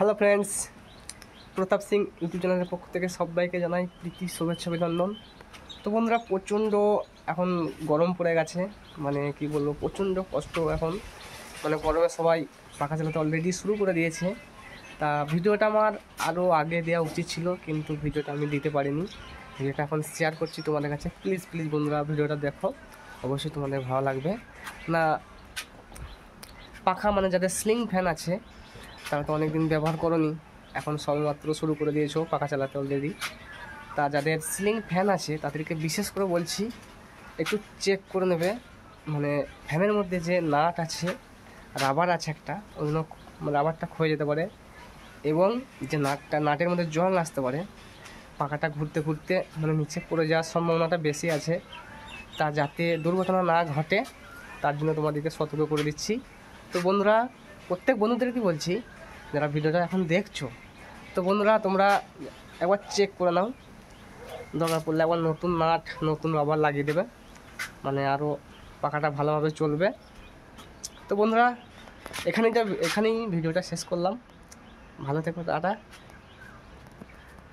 Hello friends, Pratap Singh YouTube চ্যানেলের পক্ষ থেকে সবাইকে জানাই প্রীতি শুভেচ্ছা অভিনন্দন। তো বন্ধুরা, প্রচণ্ড এখন গরম পড়ে গেছে, মানে কি বলবো, প্রচণ্ড কষ্ট এখন। মানে গরমে সবাই পাখা চালাতে অলরেডি শুরু করে দিয়েছে। তা ভিডিওটা আমার আরও আগে দেওয়া উচিত ছিল, কিন্তু ভিডিওটা আমি দিতে পারিনি। ভিডিওটা এখন শেয়ার করছি তোমাদের কাছে। প্লিজ প্লিজ বন্ধুরা, ভিডিওটা দেখো, অবশ্যই তোমাদের ভালো লাগবে। না, পাখা মানে যাদের স্লিং ফ্যান আছে তারা তো অনেক দিন ব্যবহার করোনি, এখন সবেমাত্র শুরু করে দিয়েছো পাখা চালাতে অলরেডি। তা যাদের সিলিং ফ্যান আছে তাদেরকে বিশেষ করে বলছি, একটু চেক করে নেবে। মানে ফ্যানের মধ্যে যে নাট আছে, রাবার আছে একটা, অন্য রাবারটা ক্ষয়ে যেতে পারে, এবং যে নাটের মধ্যে জং আসতে পারে। পাখাটা ঘুরতে ঘুরতে মানে নিচে পড়ে যাওয়ার সম্ভাবনাটা বেশি আছে। তা যাতে দুর্ঘটনা না ঘটে তার জন্য তোমাদেরকে সতর্ক করে দিচ্ছি। তো বন্ধুরা, প্রত্যেক বন্ধুদেরকে বলছি যারা ভিডিওটা এখন দেখছো, তো বন্ধুরা তোমরা একবার চেক করে নাও। দরকার পড়লে একবার নতুন নাট নতুন রাবার লাগিয়ে দেবে, মানে আরও পাখাটা ভালোভাবে চলবে। তো বন্ধুরা, এখানেই ভিডিওটা শেষ করলাম। ভালো থেকো, টাটা।